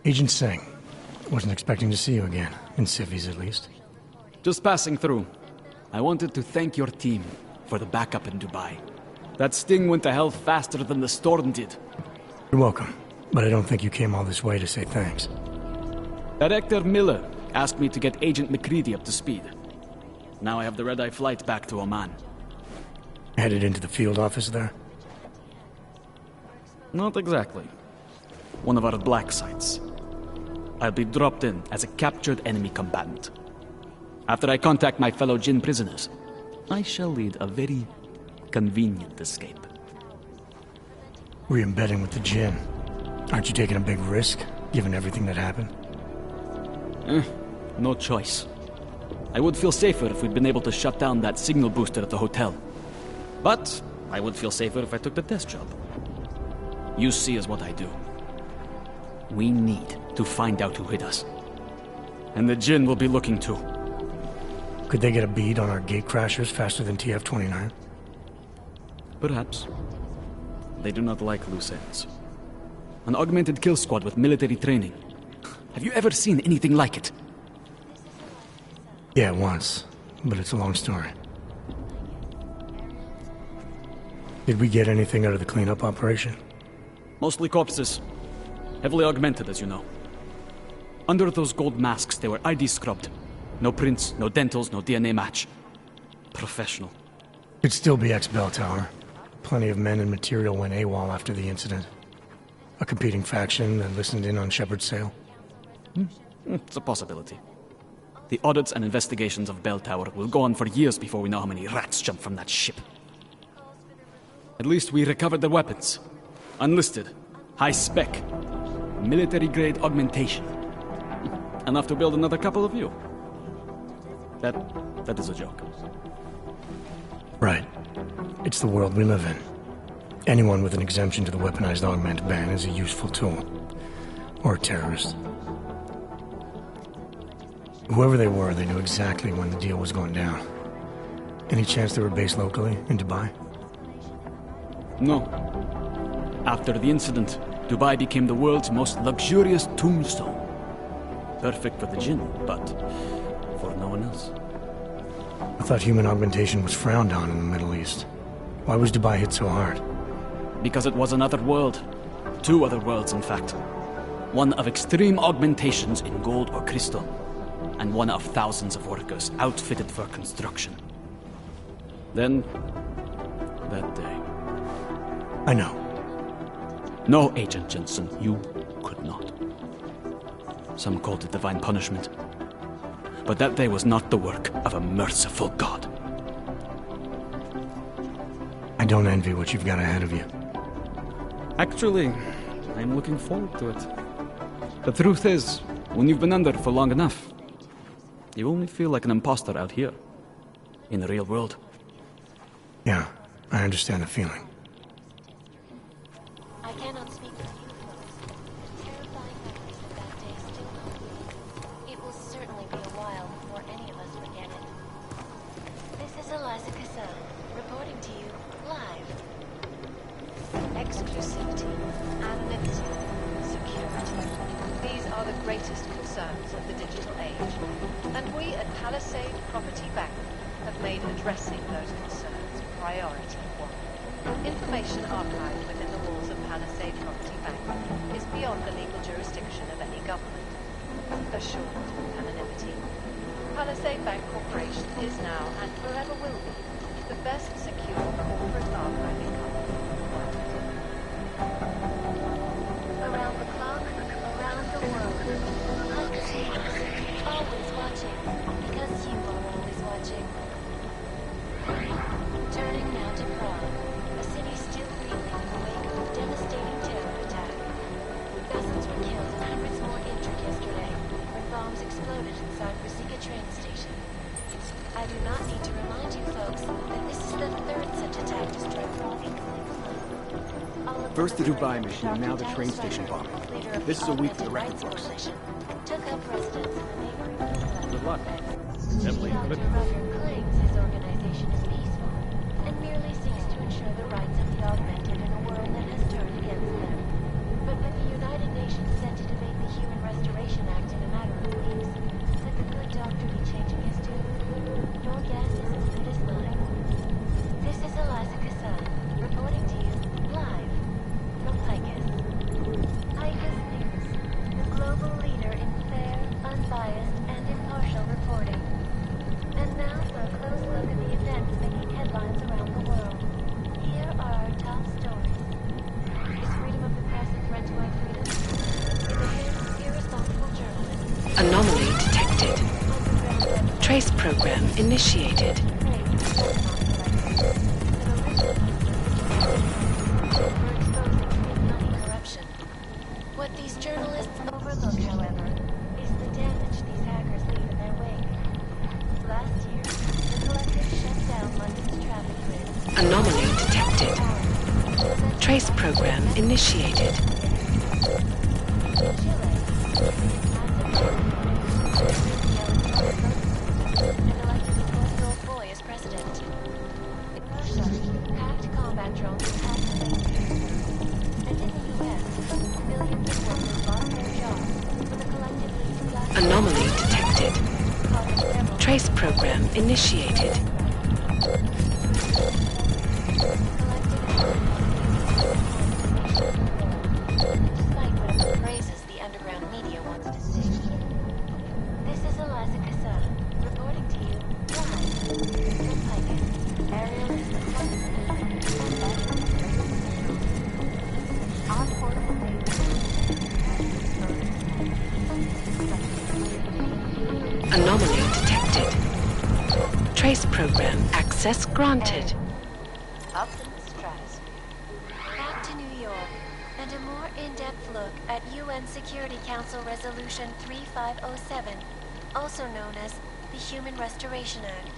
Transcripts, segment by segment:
Agent Singh. Wasn't expecting to see you again. In civvies, at least. Just passing through. I wanted to thank your team for the backup in Dubai. That sting went to hell faster than the storm did. You're welcome. But I don't think you came all this way to say thanks. Director Miller asked me to get Agent McCready up to speed. Now I have the red-eye flight back to Oman. Headed into the field office there? Not exactly. One of our black sites. I'll be dropped in as a captured enemy combatant. After I contact my fellow Jinn prisoners, I shall lead a very convenient escape. Re-embedding with the Jinn. Aren't you taking a big risk, given everything that happened? No choice. I would feel safer if we'd been able to shut down that signal booster at the hotel. But I would feel safer if I took the test job. You see is what I do. We need to find out who hit us. And the Jinn will be looking too. Could they get a bead on our gate crashers faster than TF-29? Perhaps. They do not like loose ends. An augmented kill squad with military training. Have you ever seen anything like it? Yeah, once. But it's a long story. Did we get anything out of the cleanup operation? Mostly corpses. Heavily augmented, as you know. Under those gold masks, they were ID scrubbed. No prints, no dentals, no DNA match. Professional. Could still be ex-Bell Tower. Plenty of men and material went AWOL after the incident. A competing faction that listened in on Shepard's sale. It's a possibility. The audits and investigations of Bell Tower will go on for years before we know how many rats jumped from that ship. At least we recovered their weapons. Unlisted. High spec. Military-grade augmentation. Enough to build another couple of you. That is a joke. Right. It's the world we live in. Anyone with an exemption to the weaponized augment ban is a useful tool. Or a terrorist. Whoever they were, they knew exactly when the deal was going down. Any chance they were based locally, in Dubai? No. After the incident, Dubai became the world's most luxurious tombstone. Perfect for the Jinn, but for no one else. I thought human augmentation was frowned on in the Middle East. Why was Dubai hit so hard? Because it was another world. Two other worlds, in fact. One of extreme augmentations in gold or crystal, and one of thousands of workers outfitted for construction. Then, that day. I know. No, Agent Jensen, you could not. Some called it divine punishment. But that day was not the work of a merciful God. I don't envy what you've got ahead of you. Actually, I'm looking forward to it. The truth is, when you've been under for long enough, you only feel like an imposter out here, in the real world. Yeah, I understand the feeling. I cannot speak with you folks. The terrifying memories of that day still haunt me. It will certainly be a while before any of us forget it. This is Eliza Cassan, reporting to you live. Exclusivity, anonymity, security. These are the greatest concerns of the digital age. And we at Palisade Property Bank have made addressing those concerns priority one. Information archived within the walls of Palisade Property Bank is beyond the legal jurisdiction of any government. Assured anonymity. Palisade Bank Corporation is now and forever will be the best secure corporate archiving company in the world. Around the clock, around the world. Always watching, because you are always watching. Turning now to Prague, a city still reeling in the wake of a devastating terror attack. Dozens were killed and hundreds more injured yesterday when bombs exploded inside Brasica train station. I do not need to remind you folks that this is the third such attack to strike Prague. First the Dubai machine, now the train station bombing. This is a week for the record books. Took up residence in the neighboring Good luck. Dr. Rucker claims his organization is peaceful and merely seeks to ensure the rights of the augmented in a world that has turned against them. But when the United Nations sent to debate the Human Restoration Act in a matter of weeks, could the good doctor be changing his tune? Your guess is as good as mine. This is Eliza Kassan, reporting to you live from Picus. Picus News, the global leader in fair, unbiased, and impartial reporting. And now for a close look at the events making headlines around the world. Here are our top stories. Is freedom of the press a threat to our freedom? In the hands of irresponsible journalists. Anomaly detected. Trace program initiated. What these journalists overlook, however, is the damage these hackers leave in their wake. Last year, the collective shut down London's traffic grid. Anomaly detected. Trace program initiated. Chile, and elected a 12-year-old boy as president. Russia hacked combat drones and hacked and in the U.S., millions of workers lost their jobs when the collectively black Anomaly detected. Trace program initiated. Despite whatever praises the underground media wants to see. This is Eliza Kassan, reporting to you live from Picus. Aerial is on portable Anomaly detected. Trace program access granted. up in the stratosphere. Back to New York, and a more in-depth look at UN Security Council Resolution 3507, also known as the Human Restoration Act.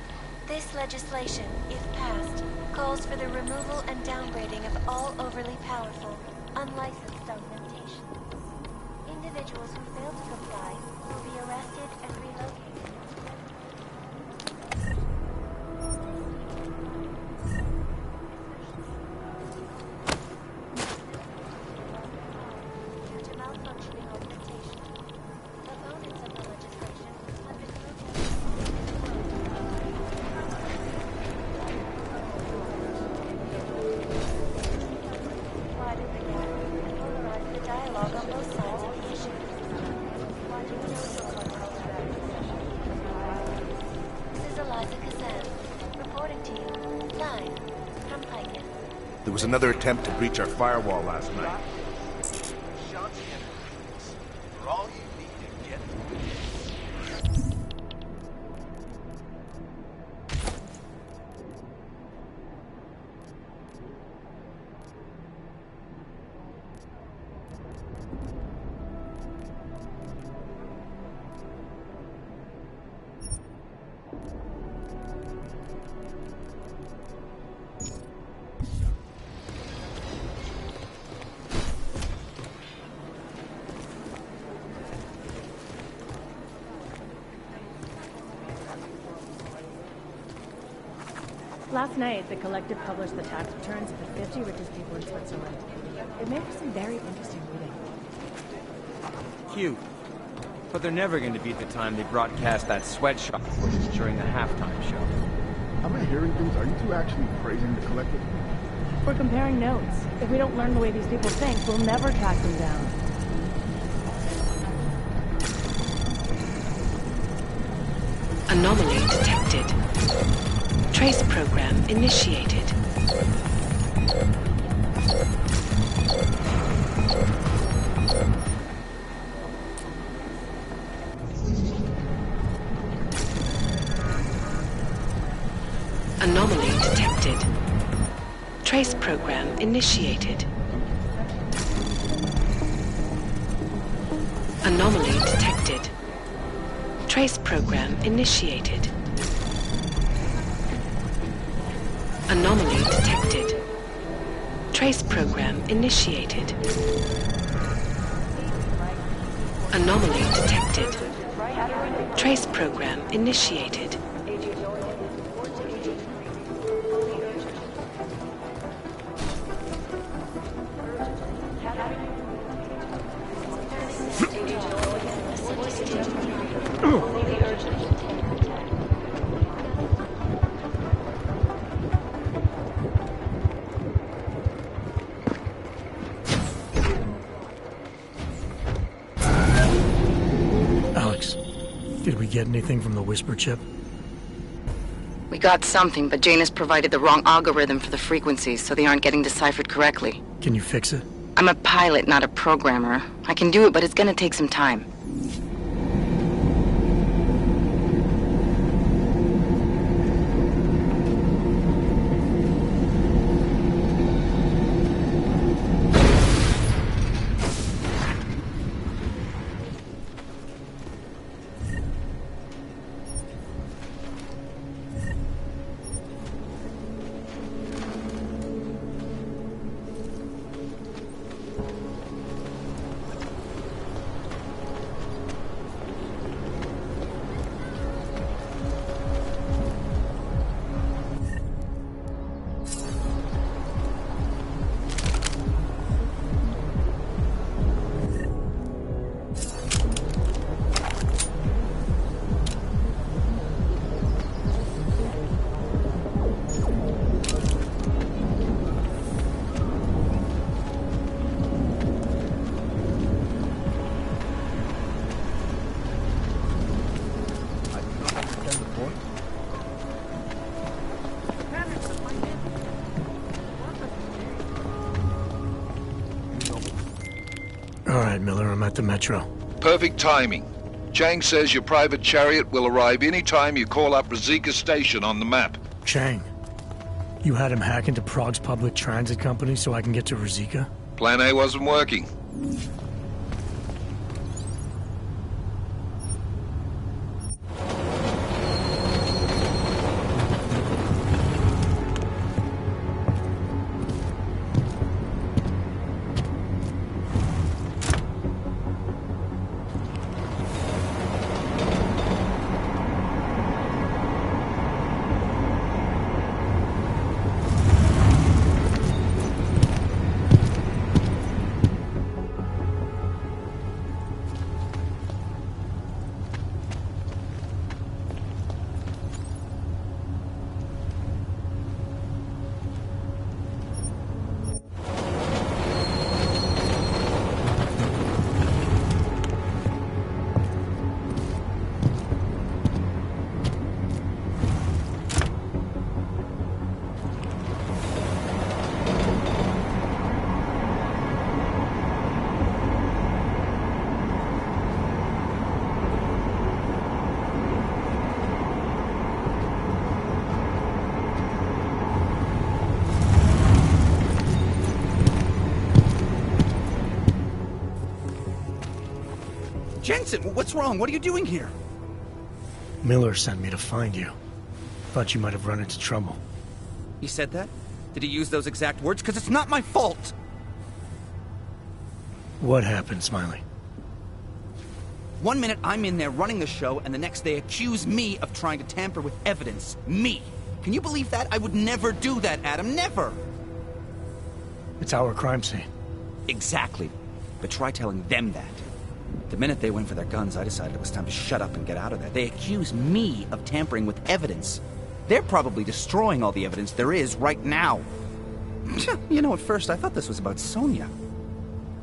This legislation, if passed, calls for the removal and downgrading of all overly powerful, unlicensed augmentation. Individuals who fail to comply will be arrested and relocated. Due to malfunctioning augmentation, opponents of the legislation have been widened the gap and polarized the dialogue on both sides of the issue. This is Eliza Kassan, reporting to you live from Picus. There was another attempt to breach our firewall last night. Last night, the collective published the tax returns of the 50 richest people in Switzerland. It made for some very interesting reading. Cute. But they're never going to beat the time they broadcast that sweatshop footage during the halftime show. Am I hearing things? Are you two actually praising the collective? We're comparing notes. If we don't learn the way these people think, we'll never track them down. Anomaly detected. Trace program initiated. Anomaly detected. Trace program initiated. Anomaly detected. Trace program initiated. Anomaly detected. Trace program initiated. Anomaly detected. Trace program initiated. Did we get anything from the Whisper chip? We got something, but Janus provided the wrong algorithm for the frequencies, so they aren't getting deciphered correctly. Can you fix it? I'm a pilot, not a programmer. I can do it, but it's gonna take some time. Alright, Miller, I'm at the Metro. Perfect timing. Chang says your private chariot will arrive any time you call up Rosika Station on the map. Chang, you had him hack into Prague's public transit company so I can get to Rosika? Plan A wasn't working. Jensen, what's wrong? What are you doing here? Miller sent me to find you. Thought you might have run into trouble. He said that? Did he use those exact words? Because it's not my fault! What happened, Smiley? 1 minute I'm in there running the show, and the next they accuse me of trying to tamper with evidence. Me! Can you believe that? I would never do that, Adam. Never! It's our crime scene. Exactly. But try telling them that. The minute they went for their guns, I decided it was time to shut up and get out of there. They accuse me of tampering with evidence. They're probably destroying all the evidence there is right now. You know, at first I thought this was about Sonia.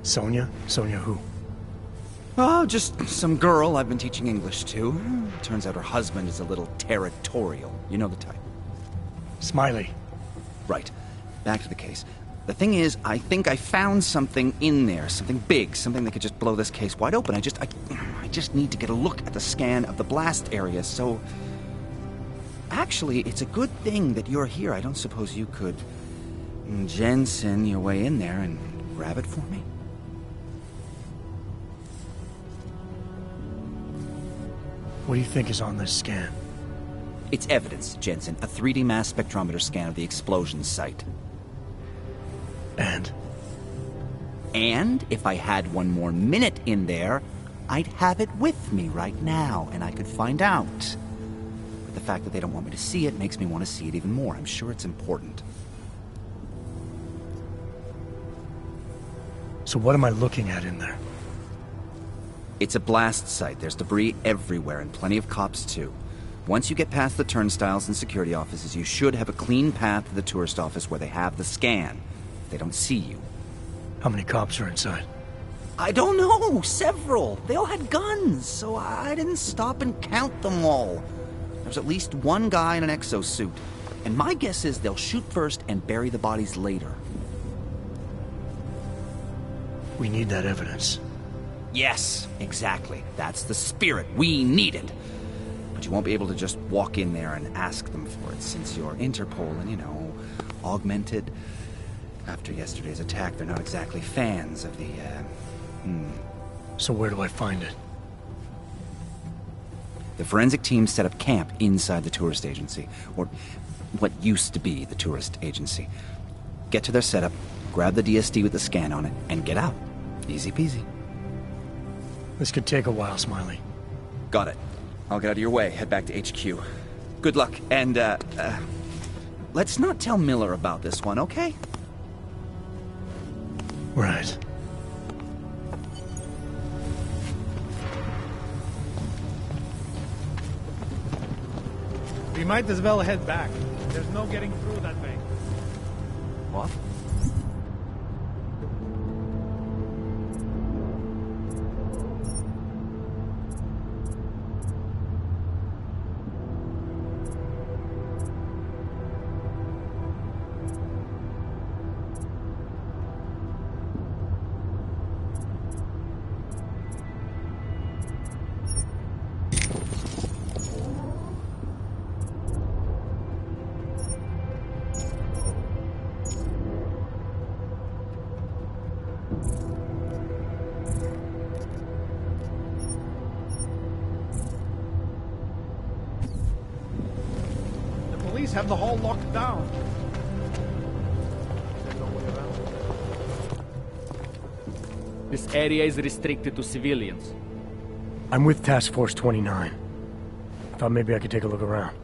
Sonia? Sonia who? Oh, just some girl I've been teaching English to. Turns out her husband is a little territorial. You know the type. Smiley. Right. Back to the case. The thing is, I think I found something in there. Something big. Something that could just blow this case wide open. I just need to get a look at the scan of the blast area, so... Actually, it's a good thing that you're here. I don't suppose you could... Jensen your way in there and grab it for me? What do you think is on this scan? It's evidence, Jensen. A 3D mass spectrometer scan of the explosion site. And? And if I had one more minute in there, I'd have it with me right now, and I could find out. But the fact that they don't want me to see it makes me want to see it even more. I'm sure it's important. So what am I looking at in there? It's a blast site. There's debris everywhere, and plenty of cops, too. Once you get past the turnstiles and security offices, you should have a clean path to the tourist office where they have the scan. They don't see you. How many cops are inside? I don't know. Several. They all had guns, so I didn't stop and count them all. There's at least one guy in an exosuit. And my guess is they'll shoot first and bury the bodies later. We need that evidence. Yes, exactly. That's the spirit. We need it. But you won't be able to just walk in there and ask them for it, since you're Interpol and, augmented. After yesterday's attack, they're not exactly fans of the, So where do I find it? The forensic team set up camp inside the tourist agency, or what used to be the tourist agency. Get to their setup, grab the DSD with the scan on it, and get out. Easy peasy. This could take a while, Smiley. Got it. I'll get out of your way, head back to HQ. Good luck, and, let's not tell Miller about this one, okay? Right. We might as well head back. There's no getting through that way. What? Have the hall locked down. This area is restricted to civilians. I'm with Task Force 29. Thought maybe I could take a look around.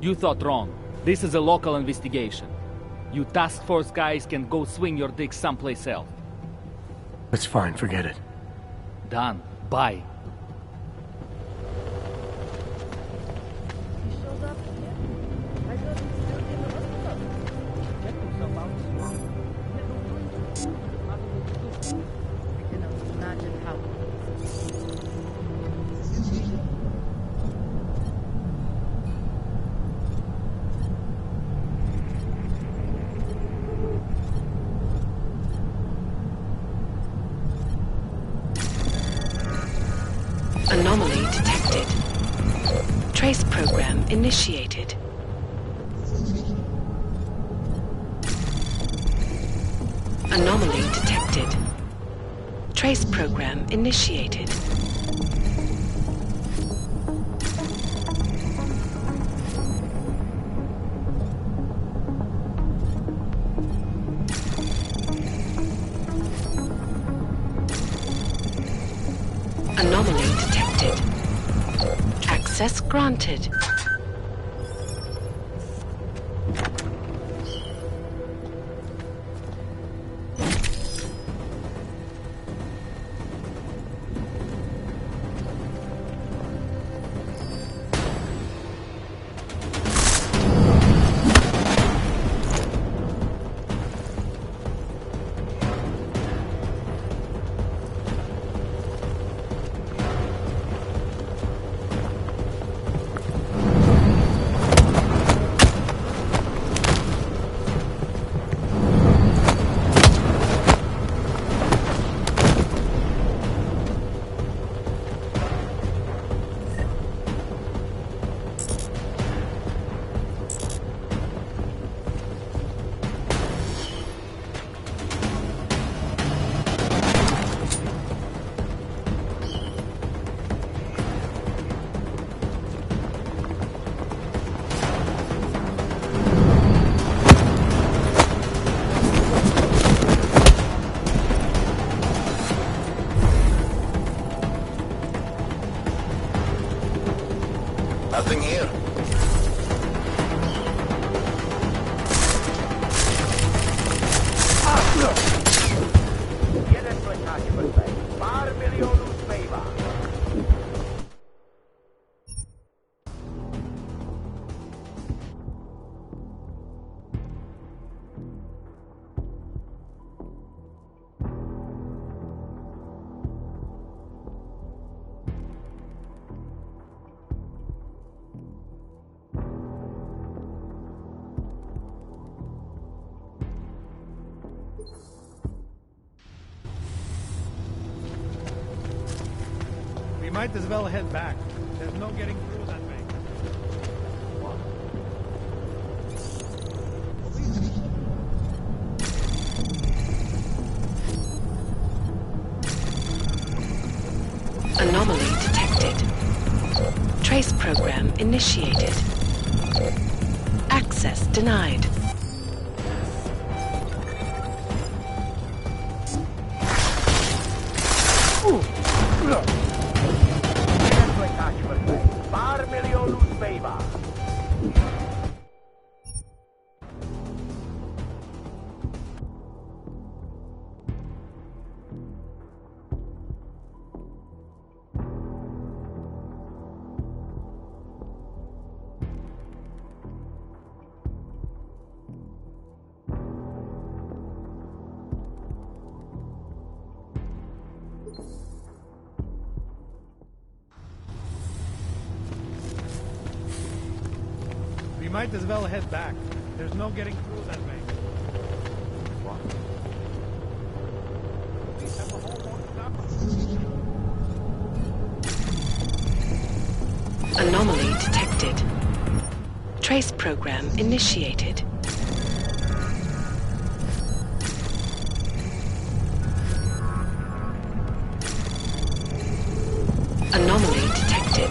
You thought wrong. This is a local investigation. You task force guys can go swing your dick someplace else. That's fine, forget it. Done. Bye. Anomaly detected. Trace program initiated. Anomaly detected. Trace program initiated. Anomaly detected. Access granted. Nothing here. might as well head back. There's no getting through that bank. Anomaly detected. Trace program initiated. Access denied. We might as well head back. There's no getting through that bank. Police have a whole lot of Anomaly detected. Trace program initiated. Anomaly detected.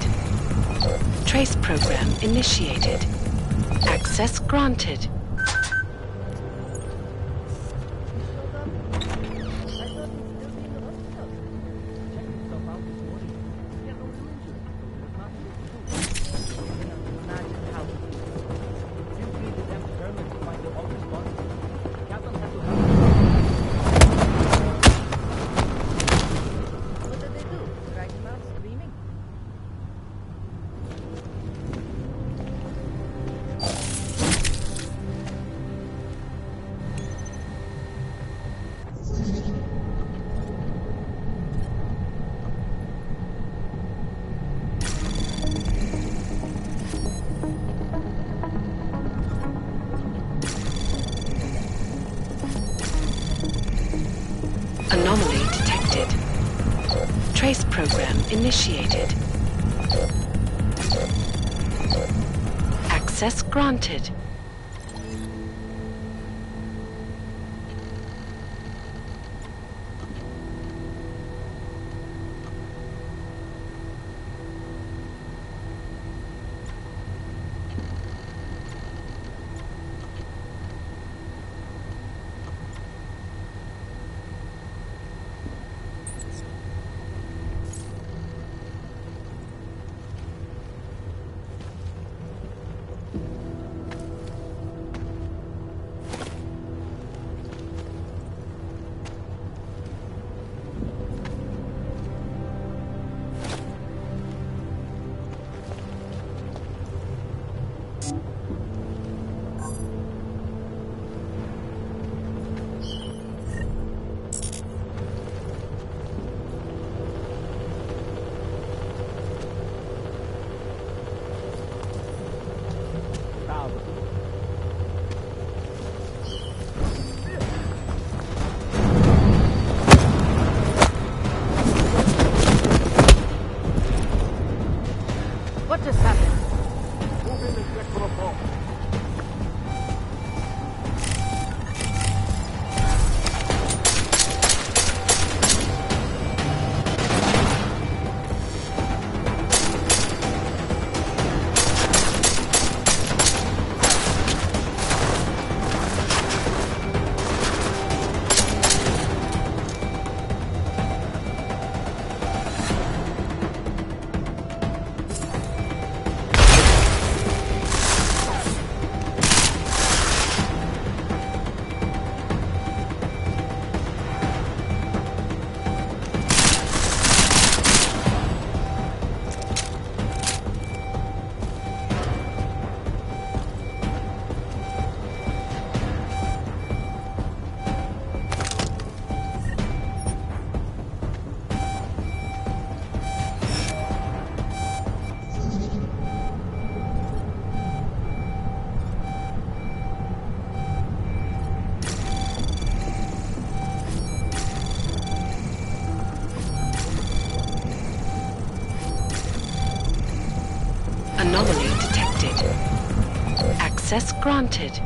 Trace program initiated. Access granted. Anomaly detected. Trace program initiated. Access granted. What just happened? Anomaly detected. Access granted.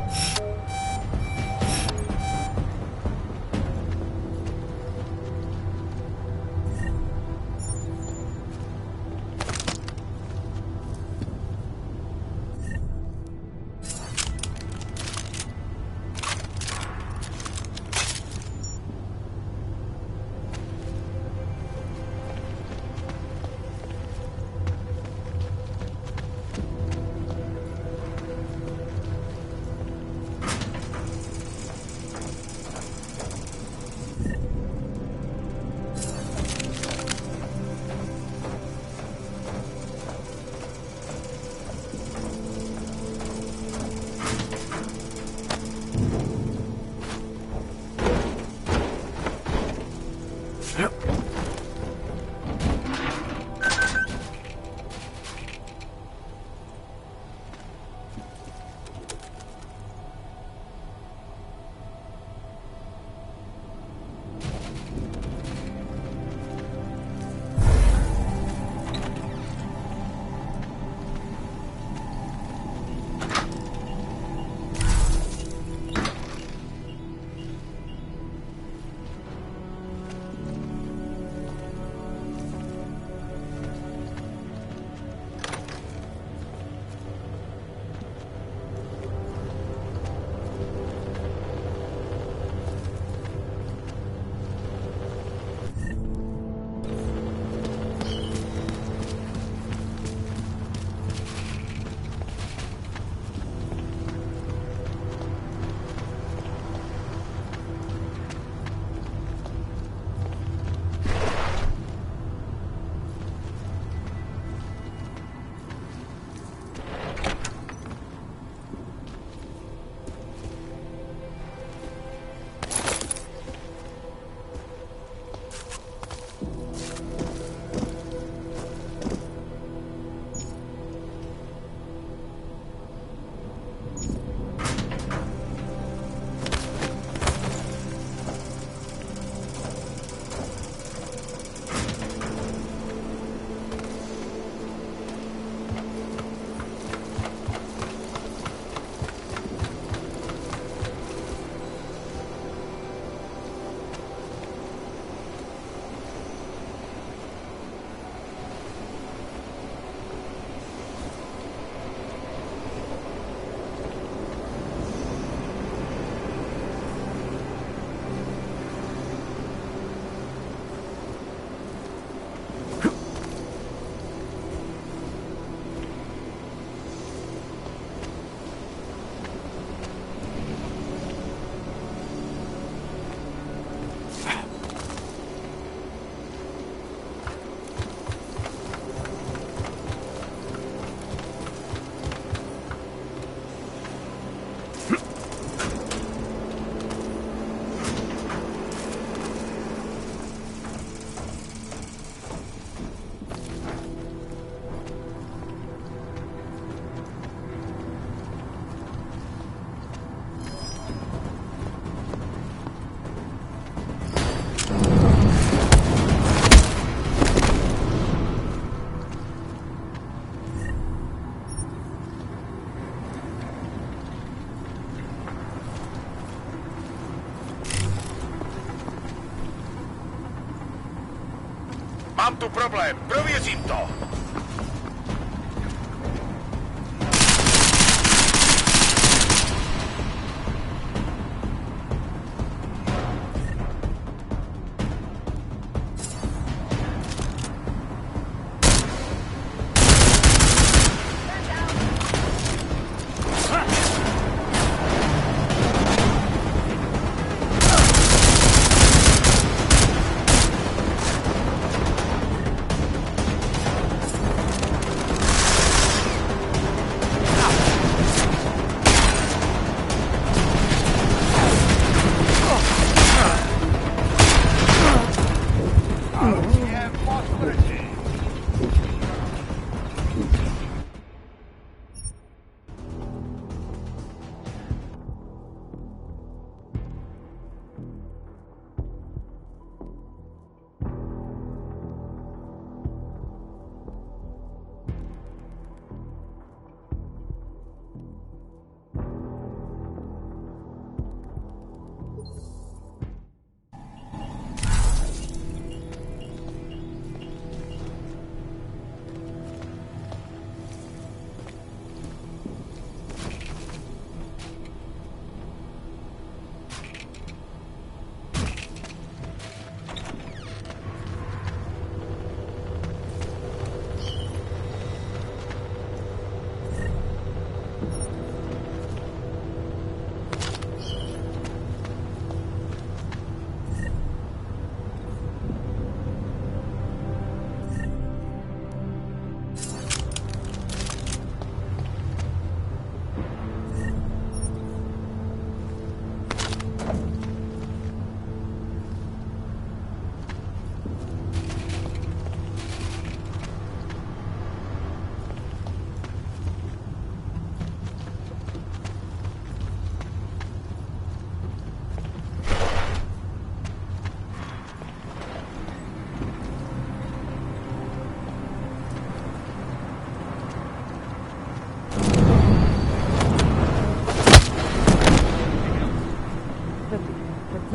Mám tu problém, prověřím to.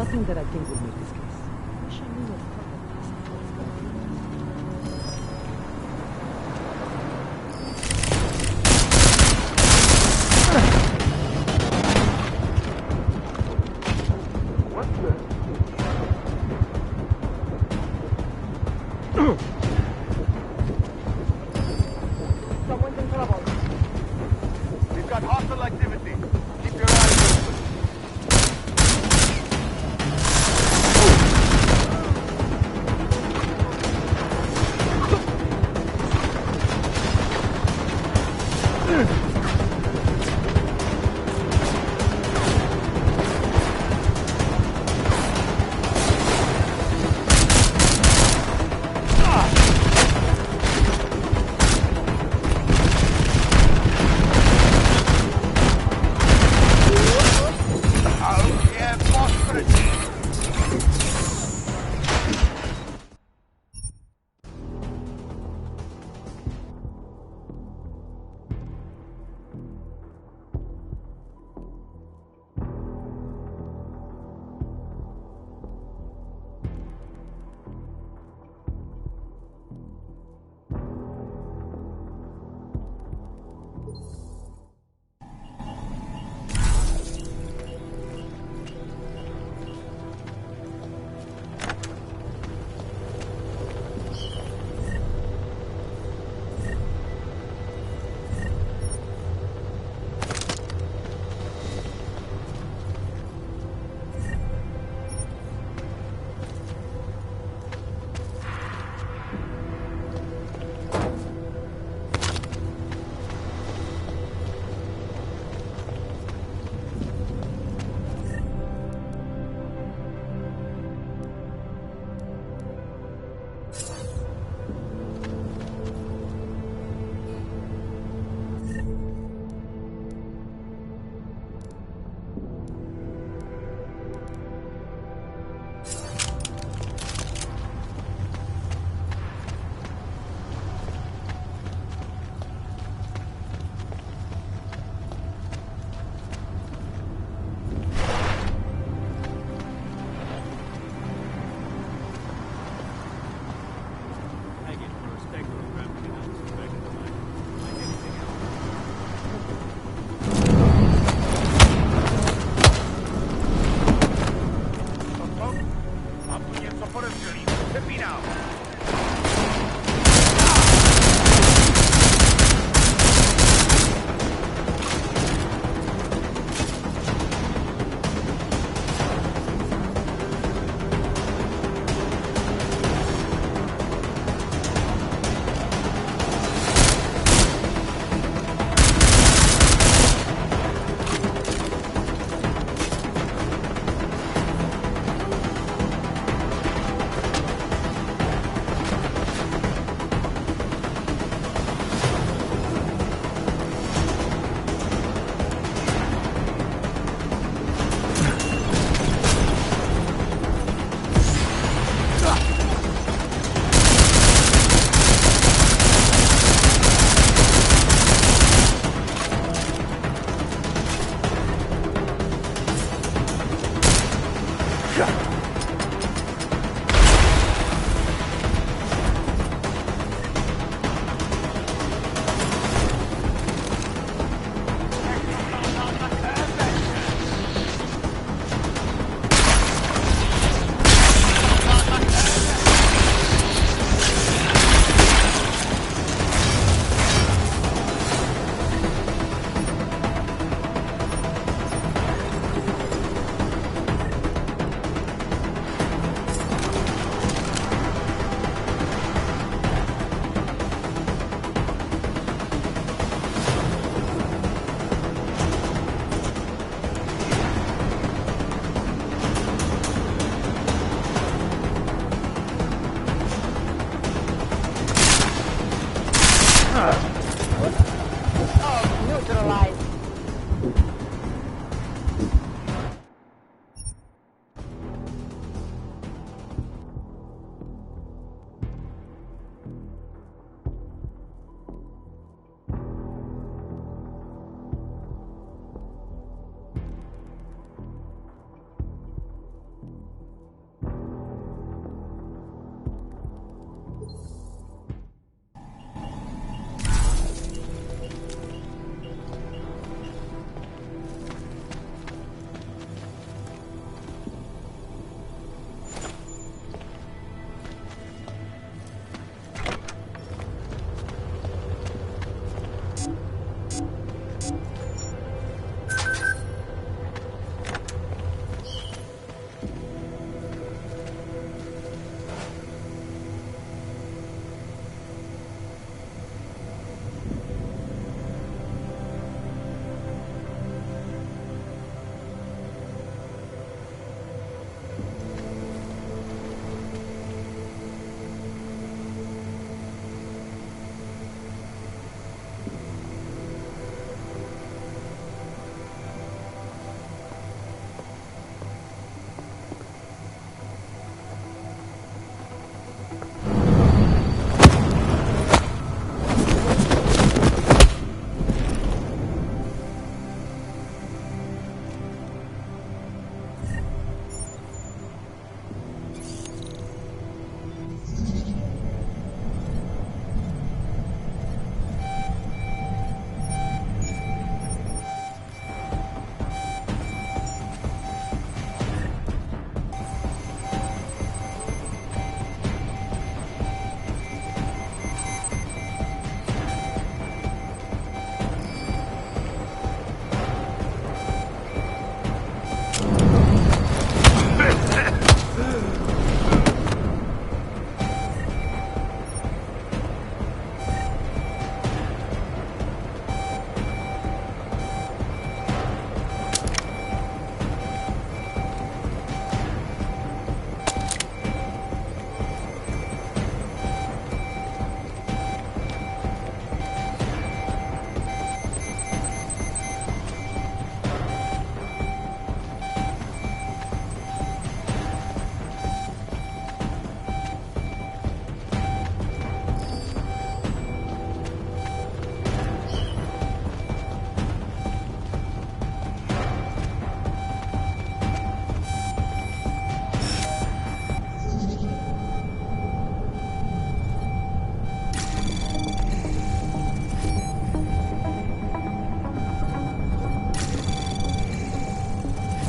nothing that I think would make this case. I wish I knew what fucking ps4 was going through. Someone's in trouble. We've got hostile activity. Keep your eyes open.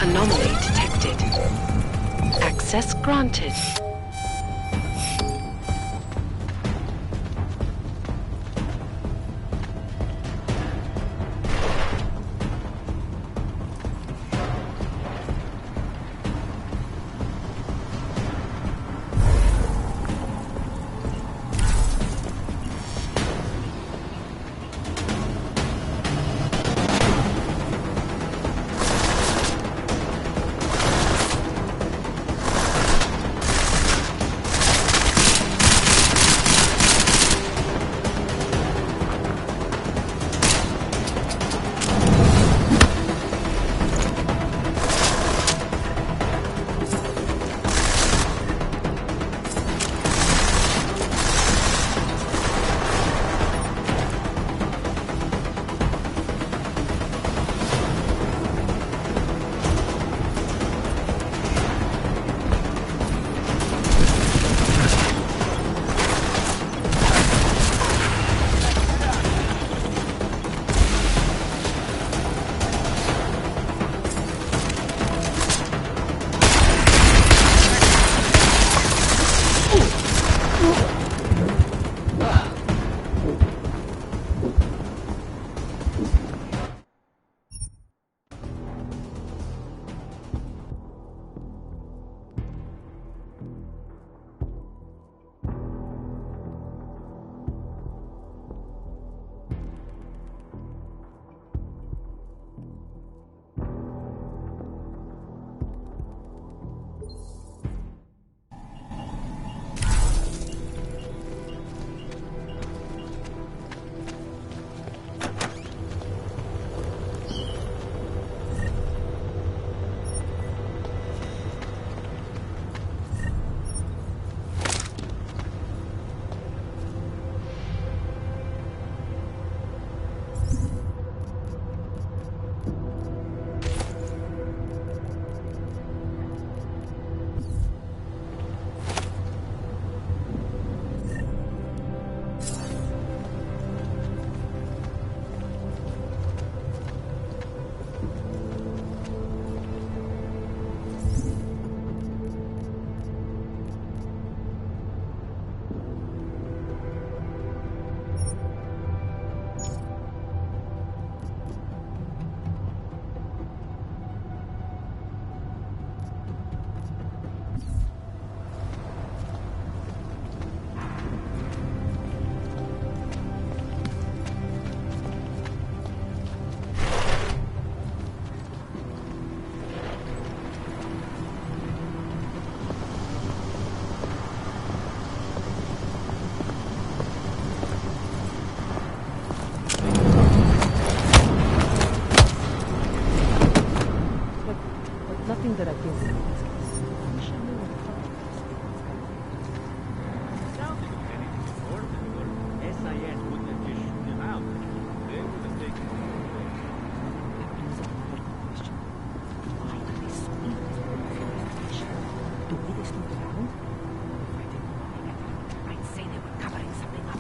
Anomaly detected. Access granted. nothing that I can see in this case. I wish I knew what the fuck it was. Sounds like if anything important, or SIS wouldn't have just shoot him out. They would have taken him away. That brings up another question. Why are they so eager to investigation? Do we snoop around? If I didn't know any better, I'd say they were covering something up.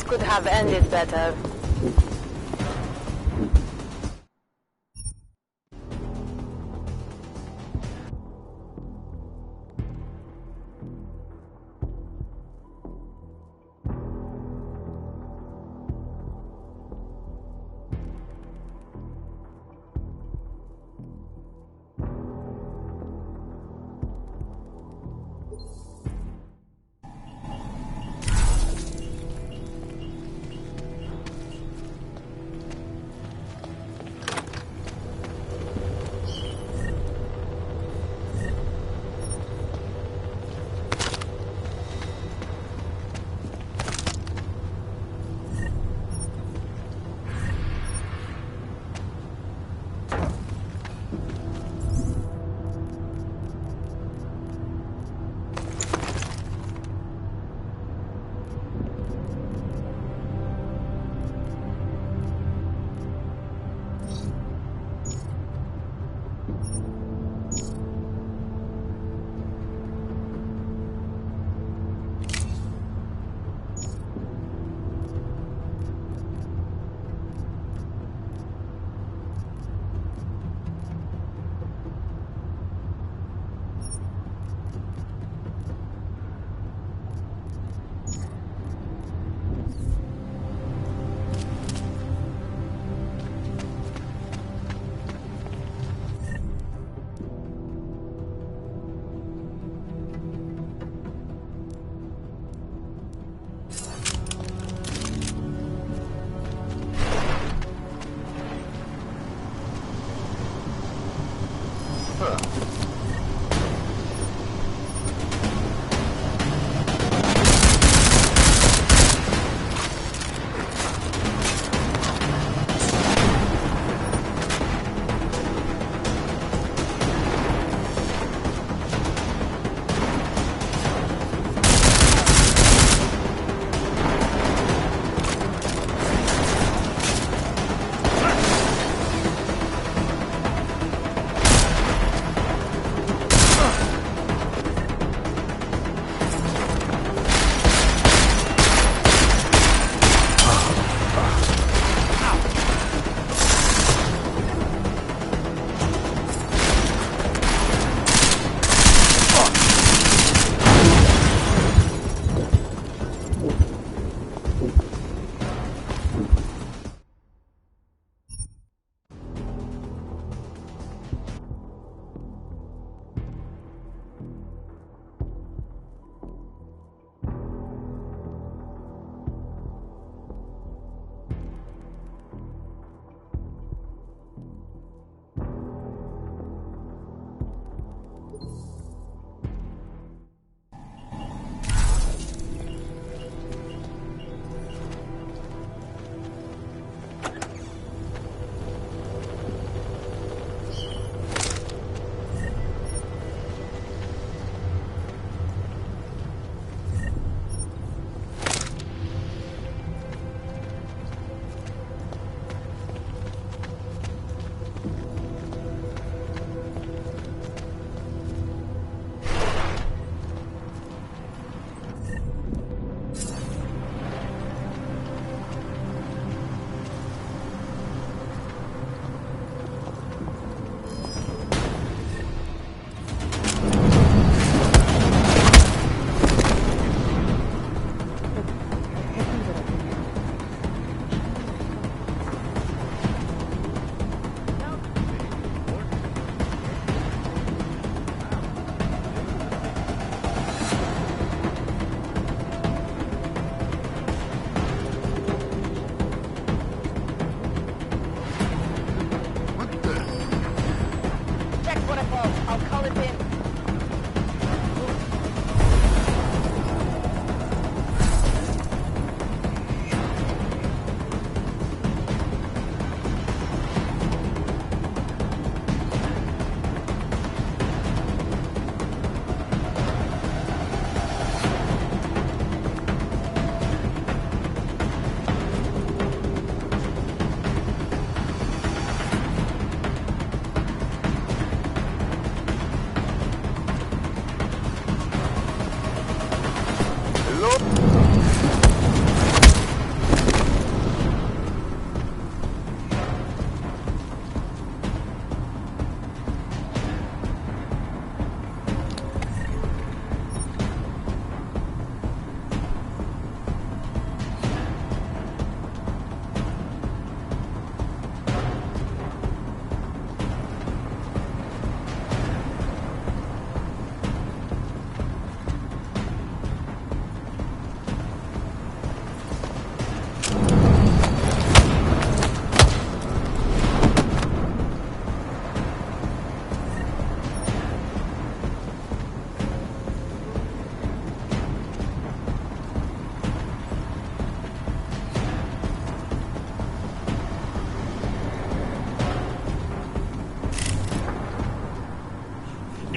Could have ended better.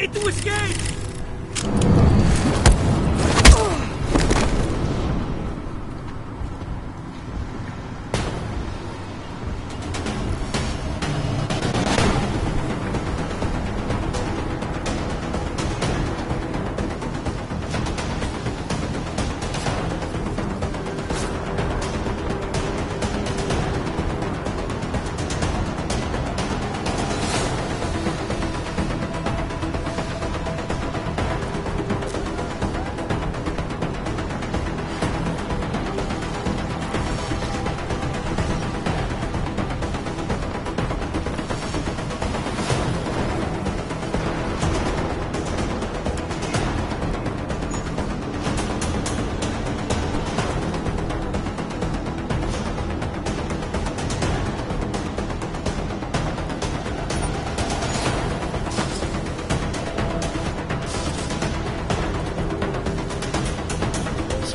way to escape!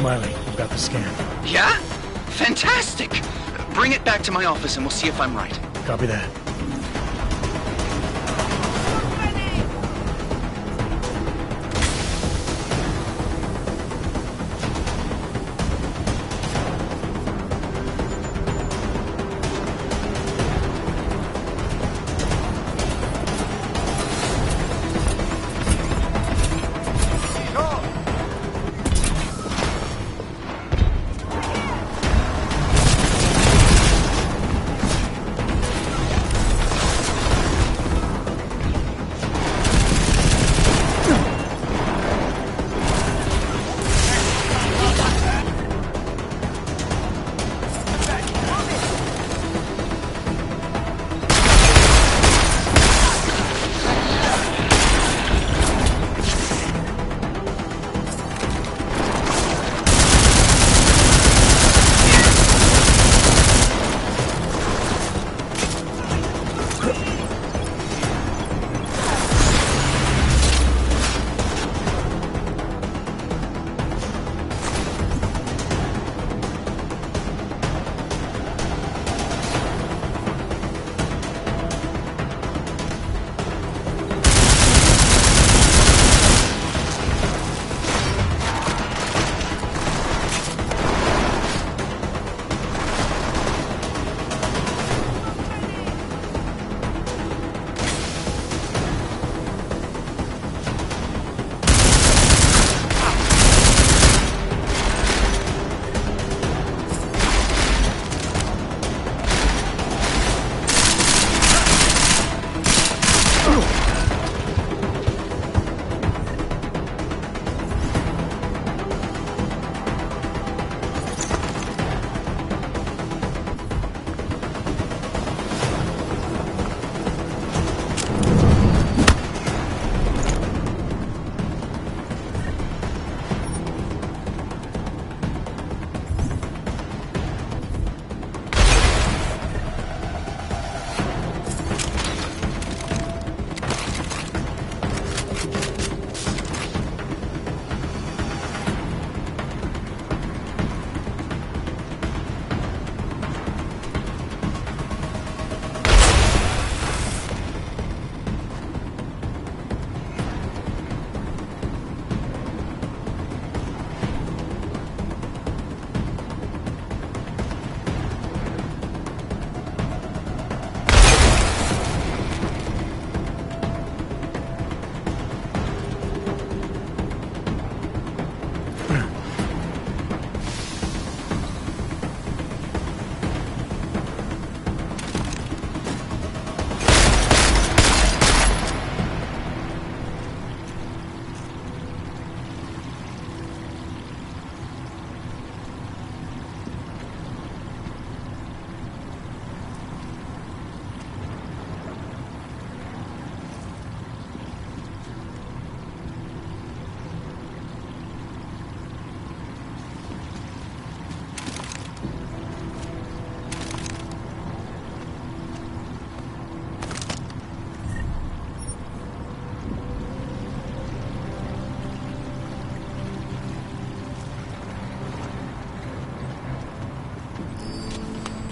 Smiley, you've got the scan. Yeah? Fantastic! Bring it back to my office and we'll see if I'm right. Copy that.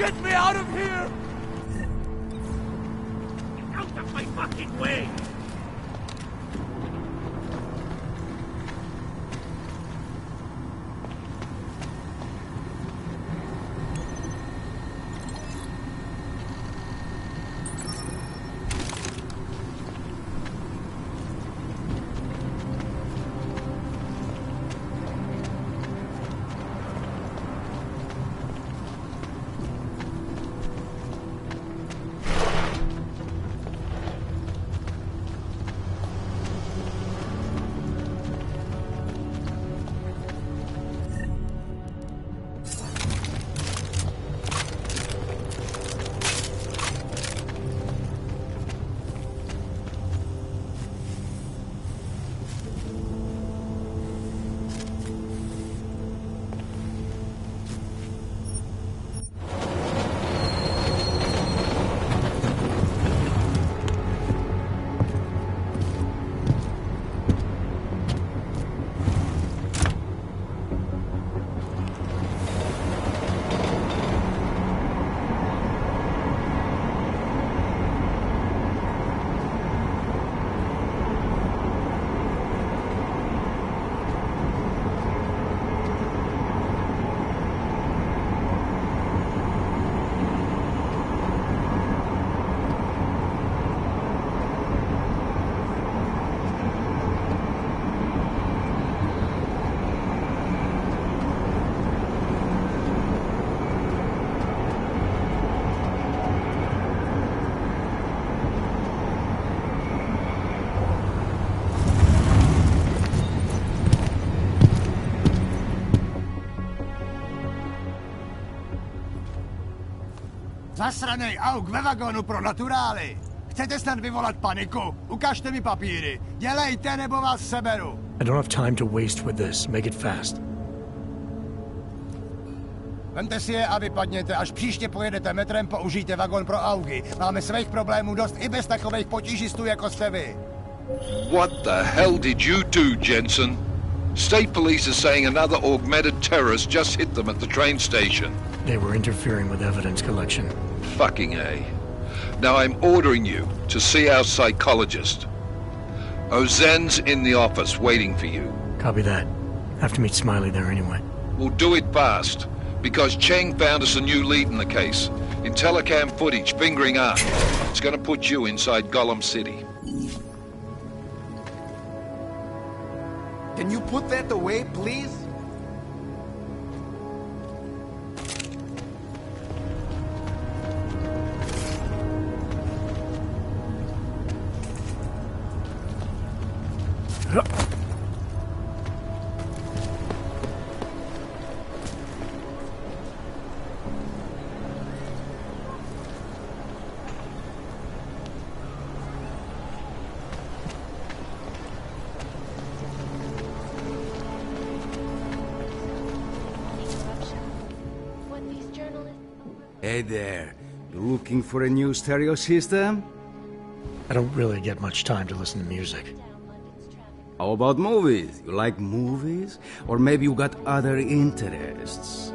Get me out of here! Out of my fucking way! Zasranej auk ve vagonu pro naturály. Chcete snad vyvolat paniku? Ukažte mi papíry. Dělejte, nebo vás seberu. I don't have time to waste with this. Make it fast. Vemte si je a vypadněte. Až příště pojedete metrem, použijte vagon pro augy. Máme svých problémů dost i bez takových potížistů, jako jste vy. What the hell did you do, Jensen? State police are saying another augmented terrorist just hit them at the train station. They were interfering with evidence collection. Fucking A. Now I'm ordering you to see our psychologist. Ozen's in the office waiting for you. Copy that. Have to meet Smiley there anyway. We'll do it fast, because Cheng found us a new lead in the case. In telecam footage fingering up. It's gonna put you inside Gollum City. Can you put that away, please? Hey there, you looking for a new stereo system? I don't really get much time to listen to music. How about movies? You like movies? Or maybe you got other interests?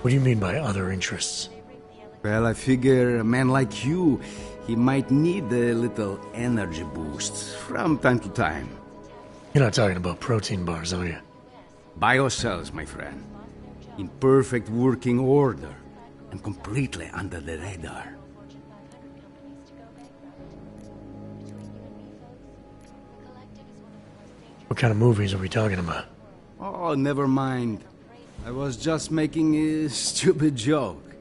What do you mean by other interests? Well, I figure a man like you, he might need a little energy boost from time to time. You're not talking about protein bars, are you? Biocells, my friend. In perfect working order and completely under the radar. What kind of movies are we talking about? Oh, never mind. I was just making a stupid joke.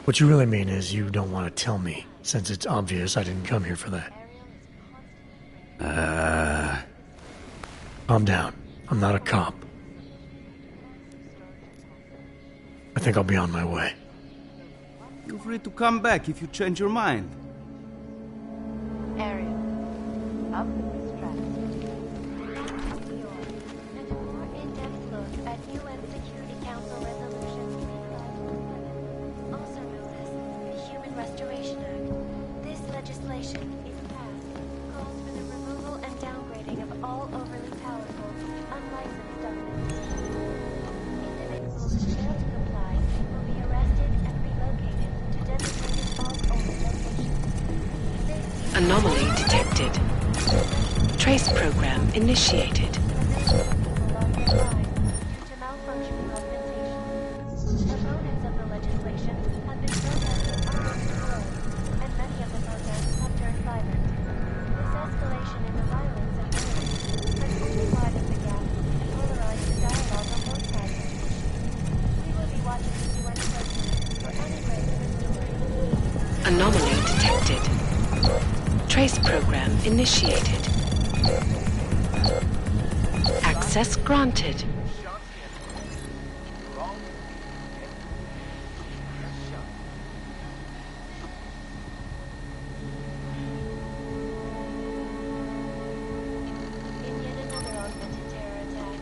What you really mean is you don't want to tell me, since it's obvious I didn't come here for that. Calm down. I'm not a cop. I think I'll be on my way. Feel free to come back if you change your mind. Area. Up this track. And a more in-depth look at UN Security Council Resolution 3517, also known as the Human Restoration Act. This legislation, if passed, calls for the removal and downgrading of all overly powerful, unlicensed governments. Individuals who fail to comply will be arrested and relocated to designated off-only locations. Anomaly detected. Trace program initiated. Opponents of the legislation have been protesting across the globe, and many of the protests have turned violent. This escalation in the violence and violence has only widened the gap and polarized the dialogue on both sides of the issue. We will be watching the UN closely for any breaks in the story. Anomaly detected. Trace program initiated. Access granted. In yet another augmented terror attack,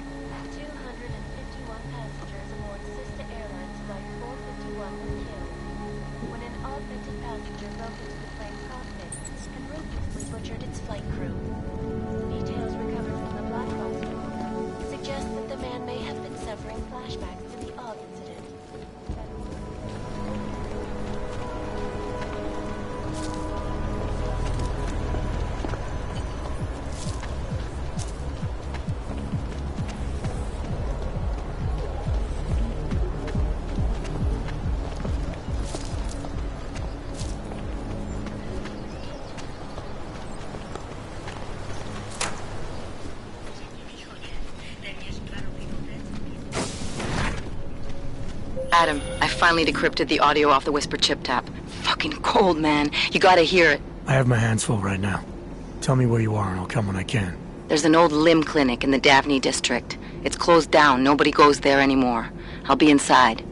251 passengers aboard Sister Airlines Flight 451 were killed when an augmented passenger broke into the plane's cockpit and ruthlessly butchered its flight crew. Details recovered from the black box report suggest that the man may have been suffering flashbacks to the AUG incident. Adam, I finally decrypted the audio off the Whisper chip tap. Fucking cold, man. You gotta hear it. I have my hands full right now. Tell me where you are and I'll come when I can. There's an old limb clinic in the Daphne district. It's closed down. Nobody goes there anymore. I'll be inside.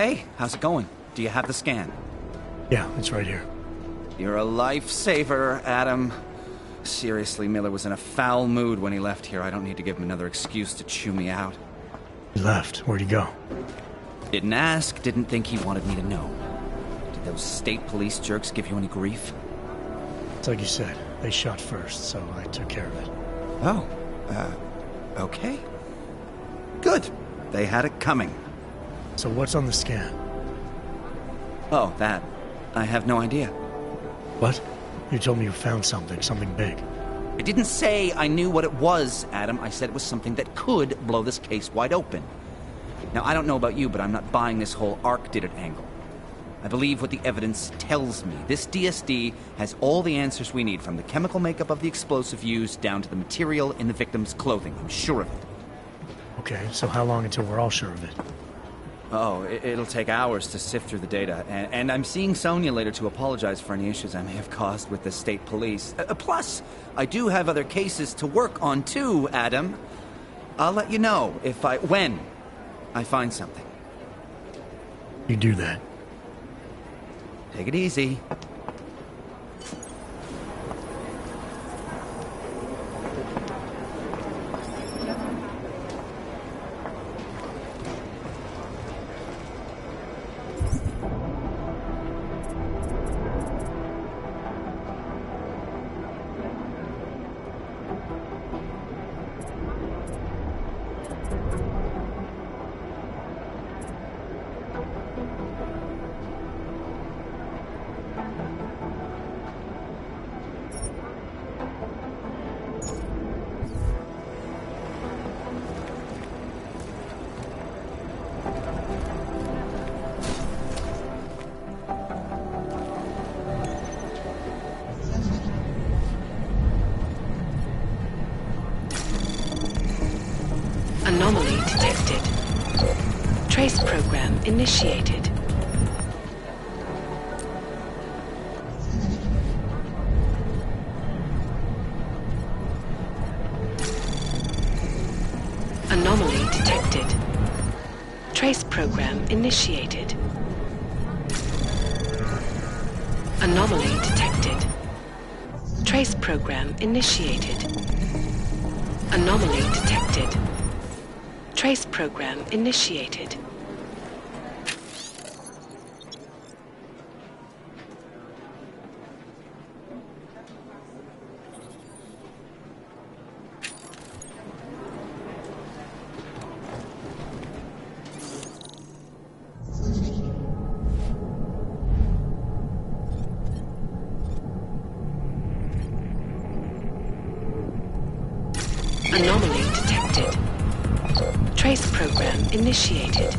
Hey, how's it going? Do you have the scan? Yeah, it's right here. You're a lifesaver, Adam. Seriously, Miller was in a foul mood when he left here. I don't need to give him another excuse to chew me out. He left. Where'd he go? Didn't ask, didn't think he wanted me to know. Did those state police jerks give you any grief? It's like you said. They shot first, so I took care of it. Oh, okay. Good. They had it coming. So what's on the scan? Oh, that. I have no idea. What? You told me you found something big. I didn't say I knew what it was, Adam. I said it was something that could blow this case wide open. Now, I don't know about you, but I'm not buying this whole Ark did it angle. I believe what the evidence tells me. This DSD has all the answers we need, from the chemical makeup of the explosive used down to the material in the victim's clothing. I'm sure of it. Okay, so how long until we're all sure of it? Oh, it'll take hours to sift through the data. And I'm seeing Sonia later to apologize for any issues I may have caused with the state police. Plus, I do have other cases to work on too, Adam. I'll let you know when I find something. You do that. Take it easy. Anomaly detected. Trace program initiated. Anomaly detected. Trace program initiated. Anomaly detected. Trace program initiated. Anomaly detected. Trace program initiated. Anomaly detected. Trace program initiated.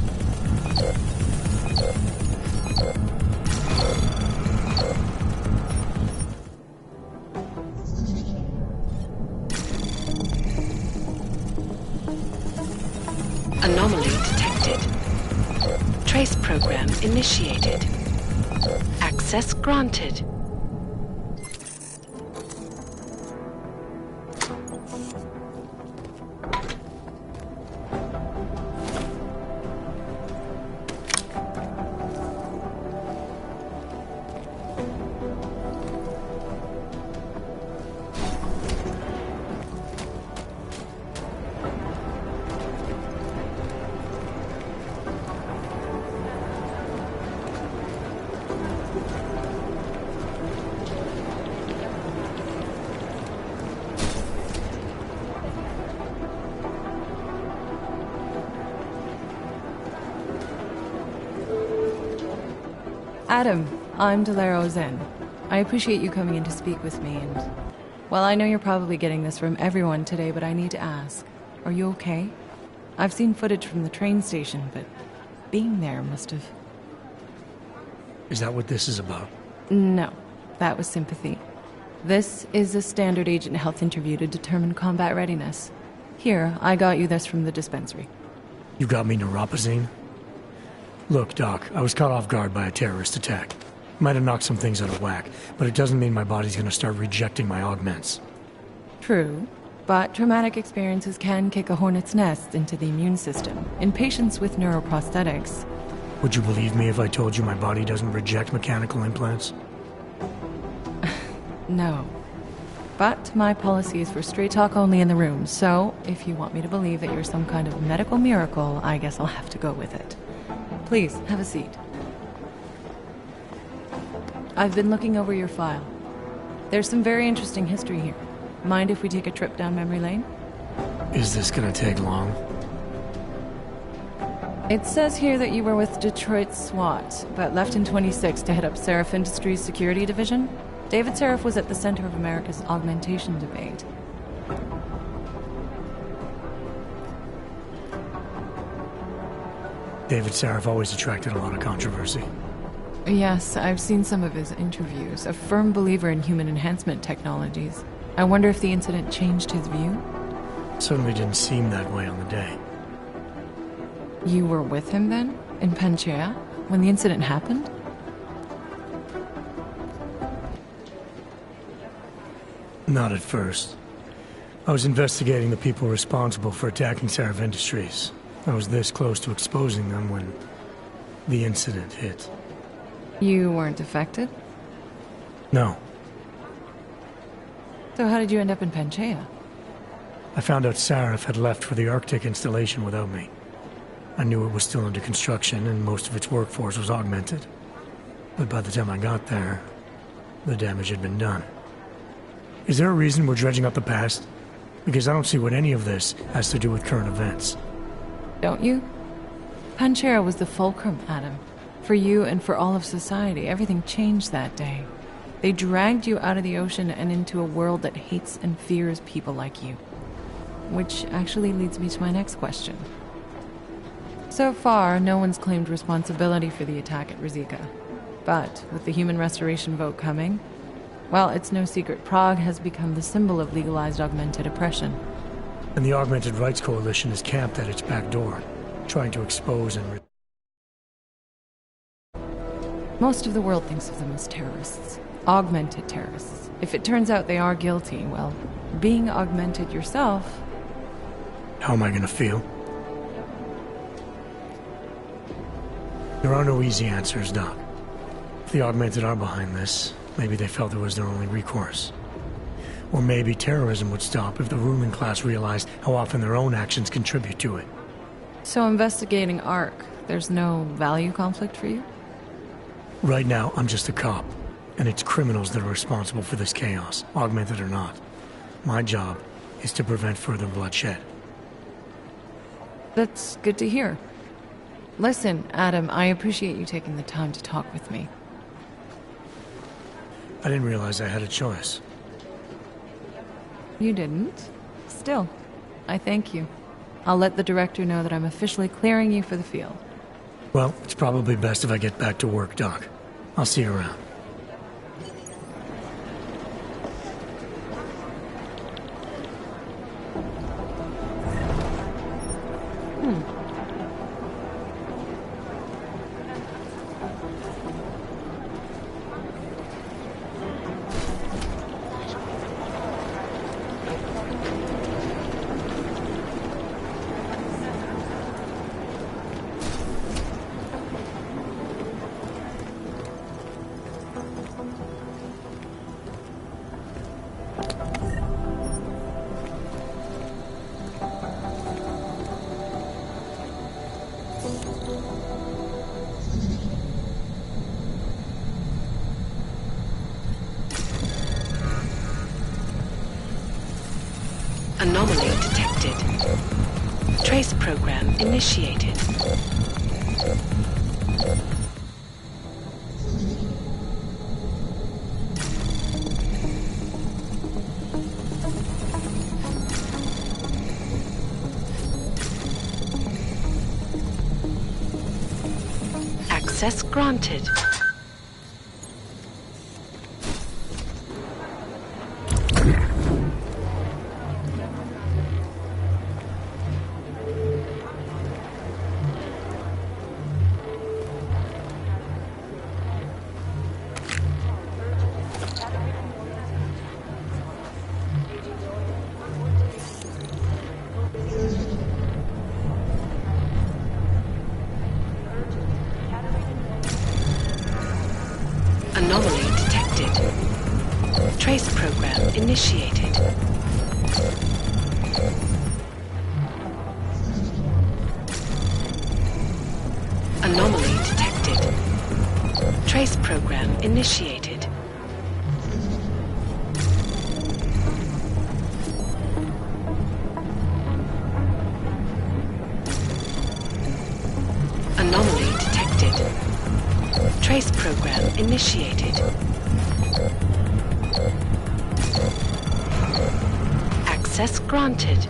Anomaly detected. Trace program initiated. Access granted. Adam, I'm Delaro Zen. I appreciate you coming in to speak with me, and... well, I know you're probably getting this from everyone today, but I need to ask. Are you okay? I've seen footage from the train station, but being there must have... Is that what this is about? No, that was sympathy. This is a standard agent health interview to determine combat readiness. Here, I got you this from the dispensary. You got me neuropazine? Look, Doc, I was caught off guard by a terrorist attack. Might have knocked some things out of whack, but it doesn't mean my body's gonna start rejecting my augments. True, but traumatic experiences can kick a hornet's nest into the immune system in patients with neuroprosthetics. Would you believe me if I told you my body doesn't reject mechanical implants? No. But my policy is for straight talk only in the room, so if you want me to believe that you're some kind of medical miracle, I guess I'll have to go with it. Please, have a seat. I've been looking over your file. There's some very interesting history here. Mind if we take a trip down memory lane? Is this gonna take long? It says here that you were with Detroit SWAT, but left in 26 to head up Seraph Industries' security division. David Seraph was at the center of America's augmentation debate. David Seraph always attracted a lot of controversy. Yes, I've seen some of his interviews. A firm believer in human enhancement technologies. I wonder if the incident changed his view? Certainly didn't seem that way on the day. You were with him then? In Panchea? When the incident happened? Not at first. I was investigating the people responsible for attacking Seraph Industries. I was this close to exposing them when the incident hit. You weren't affected? No. So how did you end up in Panchea? I found out Seraph had left for the Arctic installation without me. I knew it was still under construction and most of its workforce was augmented. But by the time I got there, the damage had been done. Is there a reason we're dredging up the past? Because I don't see what any of this has to do with current events. Don't you? Panchea was the fulcrum, Adam. For you and for all of society, everything changed that day. They dragged you out of the ocean and into a world that hates and fears people like you. Which actually leads me to my next question. So far, no one's claimed responsibility for the attack at Rizika. But with the human restoration vote coming, well, it's no secret Prague has become the symbol of legalized augmented oppression. And the Augmented Rights Coalition is camped at its back door, trying to expose and... Most of the world thinks of them as terrorists. Augmented terrorists. If it turns out they are guilty, well, being augmented yourself... How am I gonna feel? There are no easy answers, Doc. If the Augmented are behind this, maybe they felt it was their only recourse. Or maybe terrorism would stop if the ruling class realized how often their own actions contribute to it. So investigating ARC, there's no value conflict for you? Right now, I'm just a cop, and it's criminals that are responsible for this chaos, augmented or not. My job is to prevent further bloodshed. That's good to hear. Listen, Adam, I appreciate you taking the time to talk with me. I didn't realize I had a choice. You didn't? Still, I thank you. I'll let the director know that I'm officially clearing you for the field. Well, it's probably best if I get back to work, Doc. I'll see you around. Anomaly detected. Trace program initiated. Access granted. Trace program initiated. Anomaly detected. Trace program initiated. Anomaly detected. Trace program initiated. Access granted.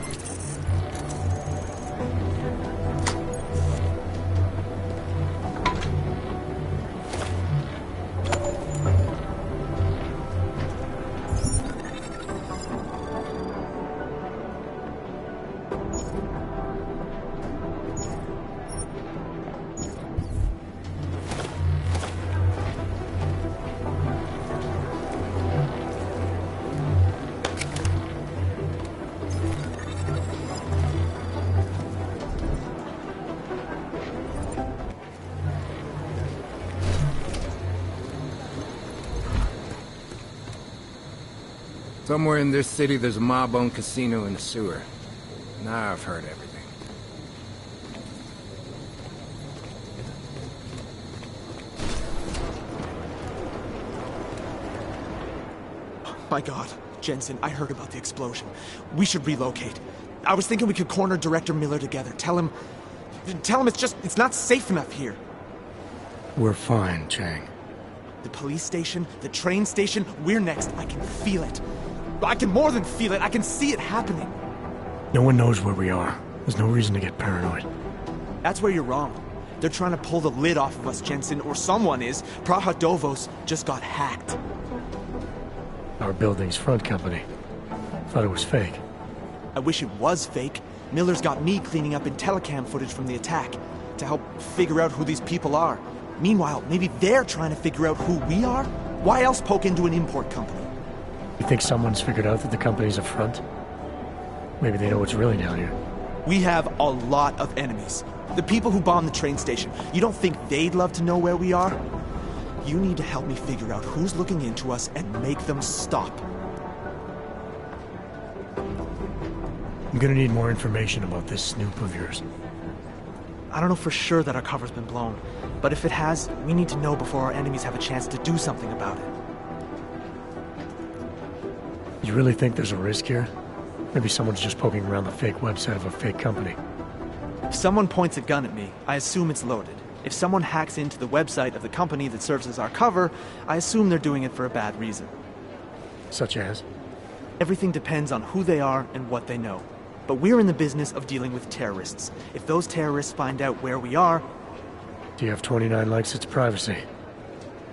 Somewhere in this city, there's a mob-owned casino in the sewer. Now I've heard everything. My God, Jensen, I heard about the explosion. We should relocate. I was thinking we could corner Director Miller together. Tell him it's not safe enough here. We're fine, Chang. The police station, the train station, we're next. I can feel it. I can more than feel it. I can see it happening. No one knows where we are. There's no reason to get paranoid. That's where you're wrong. They're trying to pull the lid off of us, Jensen, or someone is. Praha Dovos just got hacked. Our building's front company. Thought it was fake. I wish it was fake. Miller's got me cleaning up IntelliCam footage from the attack to help figure out who these people are. Meanwhile, maybe they're trying to figure out who we are? Why else poke into an import company? You think someone's figured out that the company's a front? Maybe they know what's really down here. We have a lot of enemies. The people who bombed the train station. You don't think they'd love to know where we are? You need to help me figure out who's looking into us and make them stop. I'm gonna need more information about this snoop of yours. I don't know for sure that our cover's been blown, but if it has, we need to know before our enemies have a chance to do something about it. You really think there's a risk here? Maybe someone's just poking around the fake website of a fake company. If someone points a gun at me, I assume it's loaded. If someone hacks into the website of the company that serves as our cover, I assume they're doing it for a bad reason. Such as? Everything depends on who they are and what they know. But we're in the business of dealing with terrorists. If those terrorists find out where we are... Do you have 29 likes its privacy?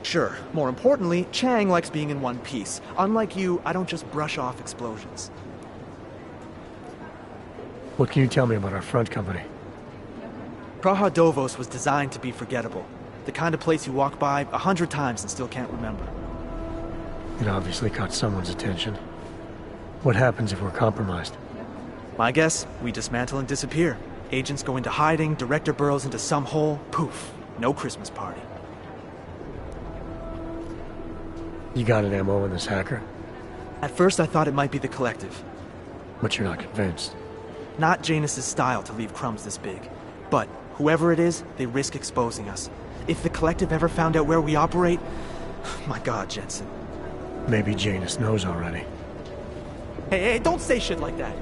Sure. More importantly, Chang likes being in one piece. Unlike you, I don't just brush off explosions. What can you tell me about our front company? Praha Dovos was designed to be forgettable. The kind of place you walk by 100 times and still can't remember. It obviously caught someone's attention. What happens if we're compromised? My guess, we dismantle and disappear. Agents go into hiding, Director burrows into some hole, poof, no Christmas party. You got an MO in this hacker? At first I thought it might be the Collective. But you're not convinced? Not Janus's style to leave crumbs this big. But whoever it is, they risk exposing us. If the Collective ever found out where we operate... My God, Jensen. Maybe Janus knows already. Hey, don't say shit like that.